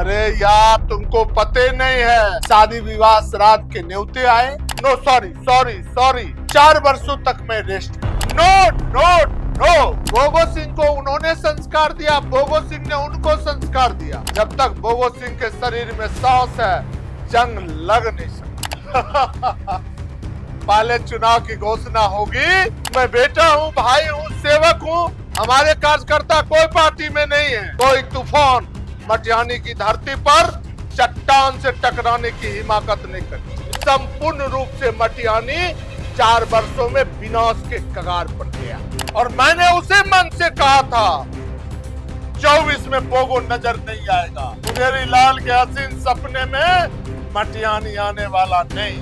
अरे यार तुमको पते नहीं है, शादी विवाह श्राद्ध के न्योते आए। नो सॉरी सॉरी सॉरी, 4 वर्षों तक मैं rest. No no no, Bhogo Singh को उन्होंने संस्कार दिया, भोगो सिंह ने उनको संस्कार दिया। जब तक भोगो सिंह के शरीर में सांस है, जंग लग नहीं सकती। पहले चुनाव की घोषणा होगी। मैं बेटा हूँ, भाई हूँ, सेवक हूँ। हमारे कार्यकर्ता कोई पार्टी में नहीं है। कोई तूफान मटिहानी की धरती पर चट्टान से टकराने की हिमाकत नहीं करी। संपूर्ण रूप से मटिहानी 4 वर्षों में विनाश के कगार पर गया। और मैंने उसे मन से कहा था 24 में पोगो नजर नहीं आएगा। मुंगेरी लाल के हसीन सपने में मटिहानी आने वाला नहीं।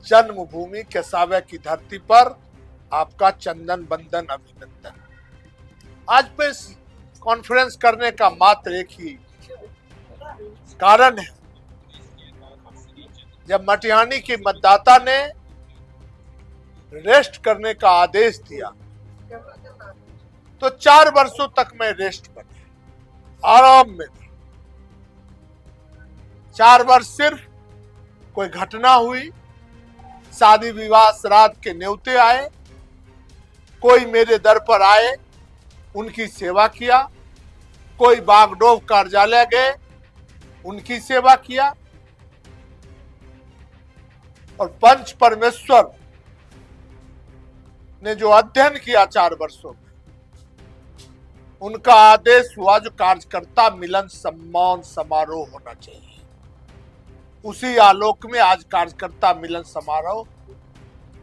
जन्मभूमि केसावे की धरती पर आपका चंदन बंदन अभिनंदन। आज प्रेस कॉन्फ्रेंस करने का मात्र एक ही कारण है। जब मटिहानी की मतदाता ने रेस्ट करने का आदेश दिया तो 4 वर्षों तक मैं रेस्ट पर आराम में था। 4 वर्ष सिर्फ कोई घटना हुई, शादी विवाह श्राद्ध के न्योते आए, कोई मेरे दर पर आए, उनकी सेवा किया, कोई बागडोर कार्यालय गए, उनकी सेवा किया, और पंच परमेश्वर ने जो अध्ययन किया 4 वर्षों में, उनका आदेश हुआ जो कार्यकर्ता मिलन सम्मान समारोह होना चाहिए। उसी आलोक में आज कार्यकर्ता मिलन समारोह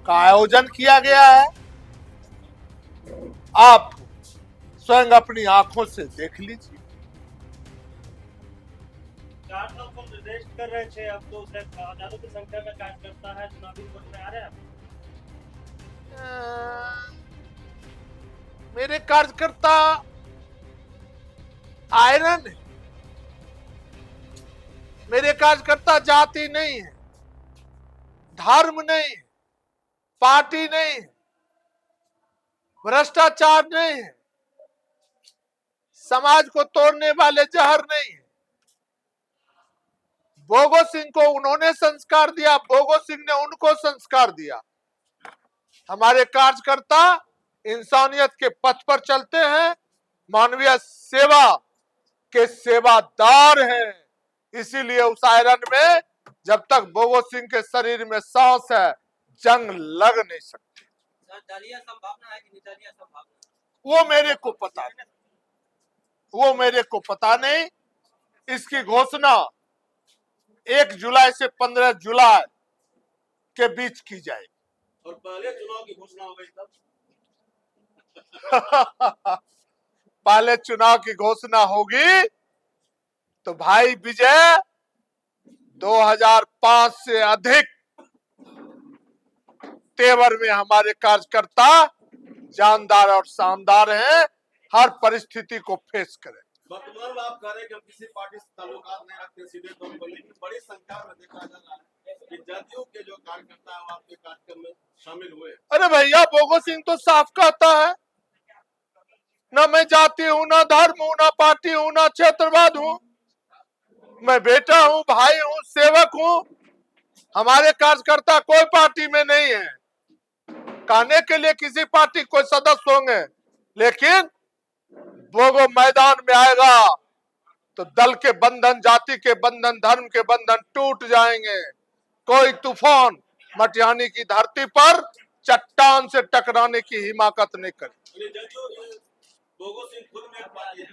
का आयोजन किया गया है। आप स्वयं अपनी आंखों से देख लीजिए। 400 को निर्देश कर रहे थे, अब तो हजारों की संख्या में कार्यकर्ता है, चुनावी वोट में आ रहे हैं। मेरे कार्यकर्ता आयरन है। मेरे कार्यकर्ता जाति नहीं है, धर्म नहीं है, पार्टी नहीं है, भ्रष्टाचार नहीं है, समाज को तोड़ने वाले जहर नहीं है। भोगो सिंह को उन्होंने संस्कार दिया, भोगो सिंह ने उनको संस्कार दिया। हमारे कार्यकर्ता इंसानियत के पथ पर चलते हैं, मानवीय सेवा के सेवादार हैं। इसीलिए उस आयरन में जब तक भोगो सिंह के शरीर में सांस है, जंग लग नहीं सकती। दलीय संभावना है कि निर्दलीय संभावना? वो मेरे को पता नहीं, वो मेरे को पता नहीं। इसकी घोषणा 1 जुलाई से 15 जुलाई के बीच की जाएगी। और पहले चुनाव की घोषणा हो गई तब? पहले चुनाव की घोषणा होगी तो भाई विजय 2005 से अधिक तेवर में हमारे कार्यकर्ता जानदार और शानदार हैं। हर परिस्थिति को फेस करें। वर्तमान में आप कह रहे हैं कि हम किसी पार्टी से ताल्लुकात नहीं रखते, सीधे तौर पर, लेकिन बड़ी संख्या में देखा जा रहा है कि जदयू के जो कार्यकर्ता है वो आपके कार्यक्रम में शामिल हुए। अरे भैया, भोगो सिंह तो साफ कहता है, ना मैं जाति हूँ, ना धर्म हूँ, ना पार्टी हूँ, ना क्षेत्रवाद हूँ। मैं बेटा हूँ, भाई हूँ, सेवक हूँ। हमारे कार्यकर्ता कोई पार्टी में नहीं है। कहने के लिए किसी पार्टी कोई सदस्य होंगे, लेकिन भोगो मैदान में आएगा तो दल के बंधन, जाति के बंधन, धर्म के बंधन टूट जाएंगे। कोई तूफान मटिहानी की धरती पर चट्टान से टकराने की हिमाकत नहीं करी। भोगो सिंह खुद में एक पार्टी है।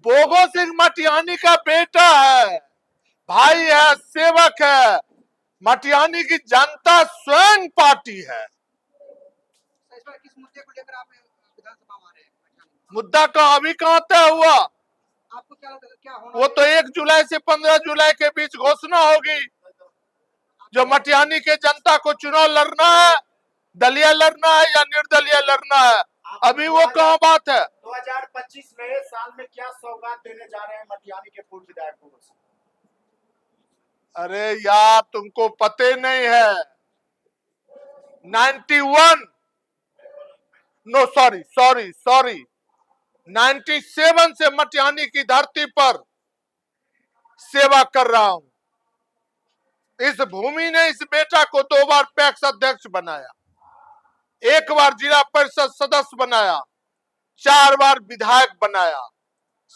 भोगो सिंह मटिहानी का बेटा है, भाई है, सेवक है। मटिहानी की जनता स्वयं पार्टी है। इस बार किस मुद्दे को लेकर आप विधानसभा में आ रहे हैं? मुद्दा का अभी कहाँ तय हुआ? आपको क्या लगता है क्या होना? वो तो 1 जुलाई से 15 जुलाई के बीच घोषणा होगी। जो मटिहानी के जनता को चुनाव लड़ना है, दलीय लड़ना है या निर्दलीय लड़ना है, अभी वो कहाँ बात है। 2025 नए साल में क्या सौगात देने जा रहे हैं मटिहानी के पूर्व विधायकों को? अरे यार तुमको पते नहीं है, 91 नो सॉरी सॉरी सॉरी 97 से मटिहानी की धरती पर सेवा कर रहा हूं। इस भूमि ने इस बेटा को 2 बार पैक्स अध्यक्ष बनाया, 1 बार जिला परिषद सदस्य बनाया, 4 बार विधायक बनाया।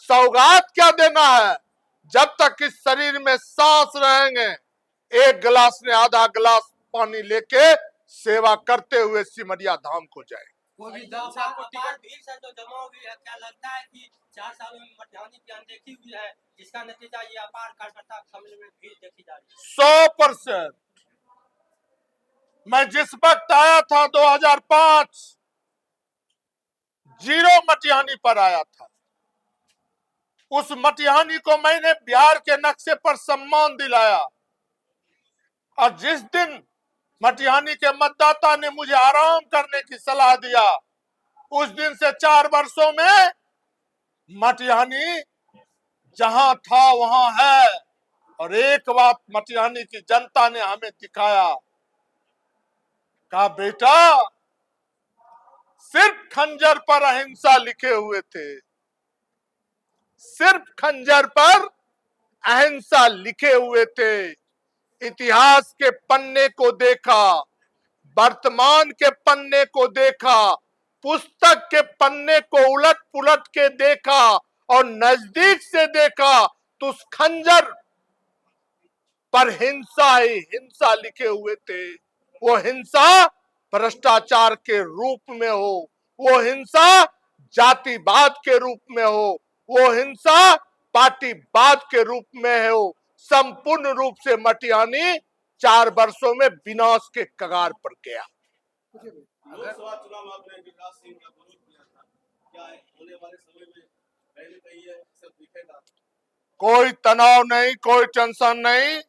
सौगात क्या देना है? जब तक इस शरीर में सांस रहेंगे, 1 गिलास ने आधा गिलास पानी लेके सेवा करते हुए सिमरिया धाम को जाए। वो भी दल से आपको टिकट भीड़ से जो जमा हुई है, क्या लगता है कि 4 सालों में मटिहानी की अनदेखी हुई है, जिसका नतीजा ये अपार कार्यकर्ता सम्मेलन में भीड़ देखी जा रही है? 100%। मैं जिस वक्त आया था 2005, 0 मटिहानी पर आया था। उस मटिहानी को मैंने बिहार के नक्शे पर सम्मान दिलाया, और जिस दिन मटिहानी के मतदाता ने मुझे आराम करने की सलाह दिया, उस दिन से 4 वर्षों में मटिहानी जहां था वहां है। और एक बात मटिहानी की जनता ने हमें दिखाया, कहा बेटा सिर्फ खंजर पर अहिंसा लिखे हुए थे, सिर्फ खंजर पर अहिंसा लिखे हुए थे। इतिहास के पन्ने को देखा, वर्तमान के पन्ने को देखा, पुस्तक के पन्ने को उलट पुलट के देखा और नजदीक से देखा तो उस खंजर पर हिंसा ही हिंसा लिखे हुए थे। वो हिंसा भ्रष्टाचार के रूप में हो, वो हिंसा जातिवाद के रूप में हो, वो हिंसा पार्टीवाद के रूप में हो। संपूर्ण रूप से मटिहानी 4 वर्षों में विनाश के कगार पर गया। लोकसभा चुनाव में आपने गिरिराज सिंह का विरोध किया था, क्या होने वाले समय में कहीं न कहीं ये सब दिखेगा? कोई तनाव नहीं, कोई टेंशन नहीं।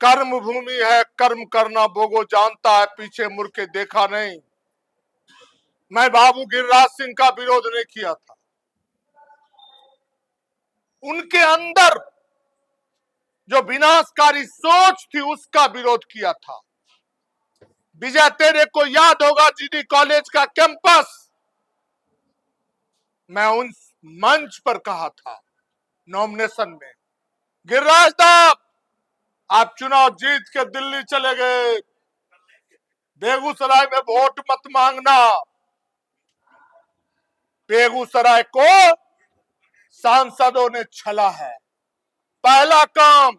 कर्म भूमि है, कर्म करना बोगो जानता है, पीछे मुड़ के देखा नहीं। मैं बाबू गिरिराज सिंह का विरोध नहीं किया था, उनके अंदर जो विनाशकारी सोच थी उसका विरोध किया था। विजय, तेरे को याद होगा जीडी कॉलेज का कैंपस, मैं उन मंच पर कहा था नॉमिनेशन में, गिरिराज साहब आप चुनाव जीत के दिल्ली चले गए, बेगूसराय में वोट मत मांगना। बेगूसराय को सांसदों ने छला है। पहला काम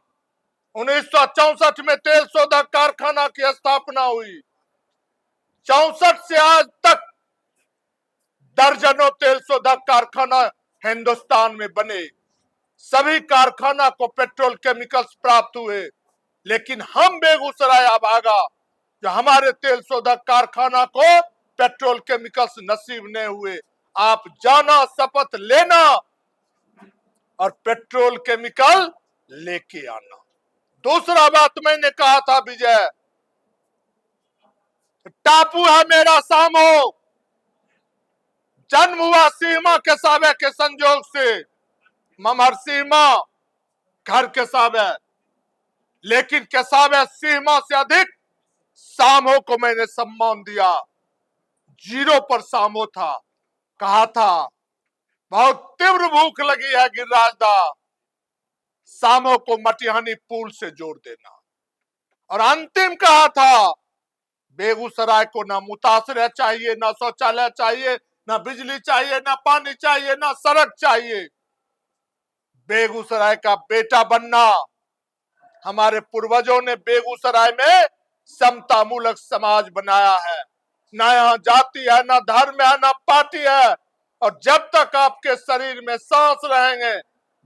1964 में तेल शोधक कारखाना की स्थापना हुई। 64 से आज तक दर्जनों तेल शोधक कारखाना हिंदुस्तान में बने, सभी कारखाना को पेट्रोल केमिकल्स प्राप्त हुए, लेकिन हम बेगूसराय अभागा जो हमारे तेल शोधक कारखाना को पेट्रोल केमिकल्स नसीब नहीं हुए। आप जाना, शपथ लेना और पेट्रोल केमिकल लेके आना। दूसरा बात मैंने कहा था विजय, टापू है मेरा सामो, जन्म हुआ सीमा के साबे के संजोग से, ममहर सीमा घर के साबे, लेकिन केसाबे सीमा से अधिक सामो को मैंने सम्मान दिया। 0 पर सामो था। कहा था बहुत तीव्र भूख लगी है गिरिराज दा, सामो को मटिहानी पुल से जोड़ देना। और अंतिम कहा था बेगूसराय को ना मुतासरा चाहिए, ना शौचालय चाहिए, ना बिजली चाहिए, ना पानी चाहिए, ना सड़क चाहिए। बेगूसराय का बेटा बनना। हमारे पूर्वजों ने बेगूसराय में समता मूलक समाज बनाया है, ना यहाँ जाति है, ना धर्म है, ना पार्टी है। और जब तक आपके शरीर में सांस रहेंगे,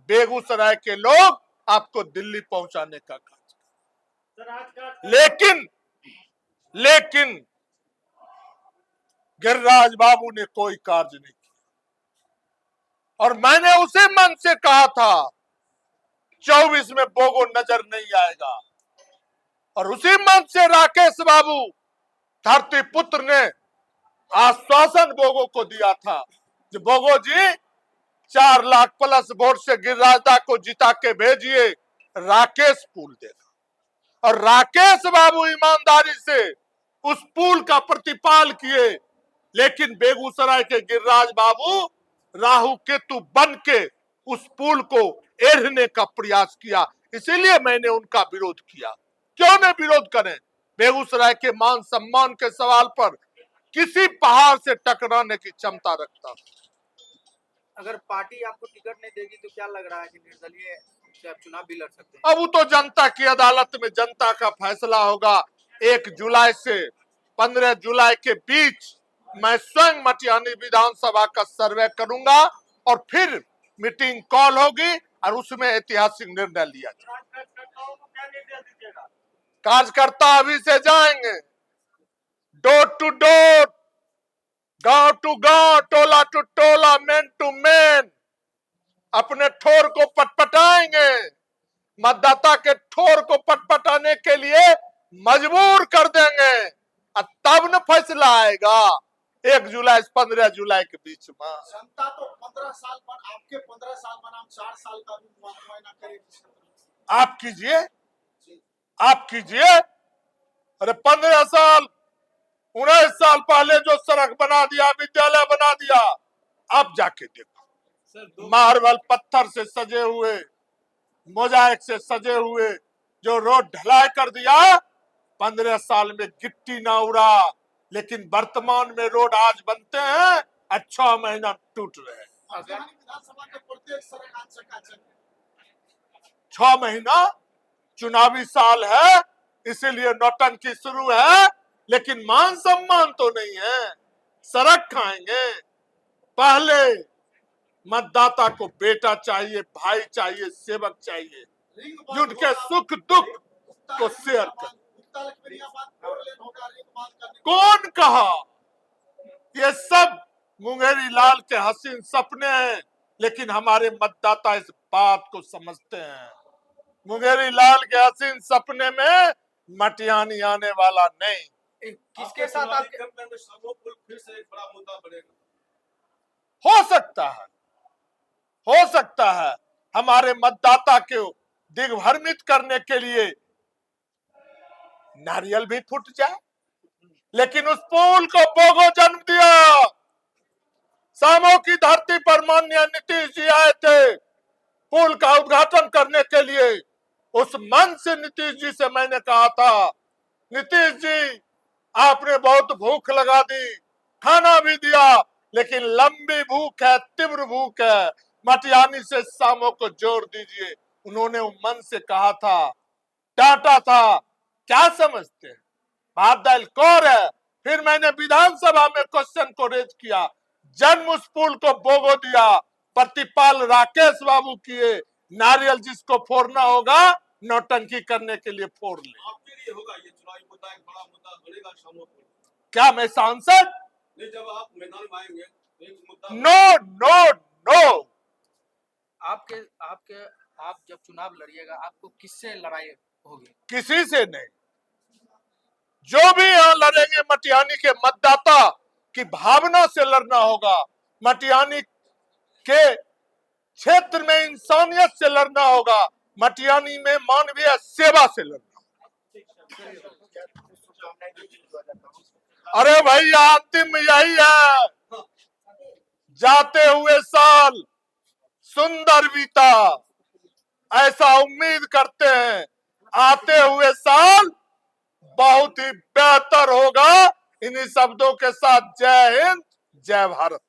बेगूसराय के लोग आपको दिल्ली पहुंचाने का कार्य। सर आज का लेकिन गिरिराज बाबू ने कोई कार्य नहीं किया। और मैंने उसे मन से कहा था 24 में बोगो नजर नहीं आएगा, और उसी मन से राकेश बाबू धरती पुत्र ने आश्वासन बोगो को दिया था कि बोगो जी 4 लाख प्लस वोट से गिरिराज को जिता के भेजिए, राकेश पुल देगा। और राकेश बाबू ईमानदारी से उस पुल का प्रतिपाल किए, लेकिन बेगूसराय के गिरिराज बाबू राहु केतु बन के उस पुल को एढ़ने का प्रयास किया। इसीलिए मैंने उनका विरोध किया। क्यों न विरोध करें? बेगूसराय के मान सम्मान के सवाल पर किसी पहाड़ से टकराने की क्षमता रखता। अगर पार्टी आपको टिकट नहीं देगी तो क्या लग रहा है कि निर्दलीय से आप चुनाव भी लड़ सकते हैं? अब वो तो जनता की अदालत में जनता का फैसला होगा। 1 जुलाई से 15 जुलाई के बीच मैं स्वयं मटिहानी विधानसभा का सर्वे करूंगा और फिर मीटिंग कॉल होगी और उसमें ऐतिहासिक निर्णय लिया जाएगा। कार्यकर्ताओं को क्या निर्देश दीजिएगा? कार्यकर्ता अभी से जाएंगे डोर टू डोर, गांव टू गांव, टोला टू टोला, मैन टू मैन, अपने ठोर को पटपटाएंगे। मतदाता के ठोर को पटपटाने के लिए मजबूर कर देंगे और तब न फैसला आएगा 1 जुलाई से 15 जुलाई के बीच में। जनता तो 15 साल पर, आपके 15 साल बनाम 4 साल का भी मुआयना करेगी। आप कीजिए, आप कीजिए। अरे 15 साल 19 साल पहले जो सड़क बना दिया, विद्यालय बना दिया, आप जाके देखो। सर मार्बल पत्थर से सजे हुए, मोजाइक से सजे हुए जो रोड ढलाई कर दिया, 15 साल में गिट्टी ना उड़ा। लेकिन वर्तमान में रोड आज बनते हैं और 6 महीना टूट रहे हैं। मटिहानी विधानसभा के प्रत्येक सड़क आज चकाचक है। 6 महीना चुनावी साल है, इसीलिए नौटंकी शुरू है, लेकिन मान सम्मान तो नहीं है। सड़क खाएंगे। पहले मतदाता को बेटा चाहिए, भाई चाहिए, सेवक चाहिए, रिंग जिनके सुख दुख को शेयर कर। कौन कहा? ये सब मुंगेरी लाल के हसीन सपने हैं, लेकिन हमारे मतदाता इस बात को समझते हैं। मुंगेरी लाल के हसीन सपने में मटिहानी आने वाला नहीं। किसके साथ आप कैंपेन में समूह पुल फिर से एक बड़ा मुद्दा बनेगा? हो सकता है, हो सकता है हमारे मतदाता को दिग्भ्रमित करने के लिए नारियल भी फूट जाए, लेकिन उस पुल को बोगो जन्म दिया। सामो की धरती पर माननीय नीतीश जी आए थे पुल का उद्घाटन करने के लिए। उस मन से नीतीश जी से मैंने कहा था, नीतीश जी आपने बहुत भूख लगा दी, खाना भी दिया, लेकिन लंबी भूख है, तीव्र भूख है, मटिहानी से सामो को जोड़ दीजिए। उन्होंने मन से कहा था, डांटा था। क्या समझते हैं भात दाल कौर है? फिर मैंने विधानसभा में क्वेश्चन को रेज किया, जन्म उस पुल को बोगो दिया, प्रतिपाल राकेश बाबू किए। नारियल जिसको फोड़ना होगा नौटंकी करने के लिए फोड़ ले। आपके लिए होगा ये चुनावी मुद्दा, एक बड़ा मुद्दा बनेगा समूह पुल? क्या मैं सांसद? नहीं, जब आप मैदान में आएंगे तो एक मुद्दा नो नो नो। आप जब चुनाव लड़िएगा आपको किससे लड़ाई होगी? किसी से नहीं। जो भी यहाँ लड़ेंगे मटिहानी के मतदाता की भावना से लड़ना होगा। मटिहानी के क्षेत्र में इंसानियत से लड़ना होगा। मटिहानी में मानवीय सेवा से लड़ना। अरे भैया अंतिम यही है, जाते हुए साल सुंदर बीता ऐसा उम्मीद करते हैं, आते हुए साल बहुत ही बेहतर होगा। इन्हीं शब्दों के साथ जय हिंद, जय भारत।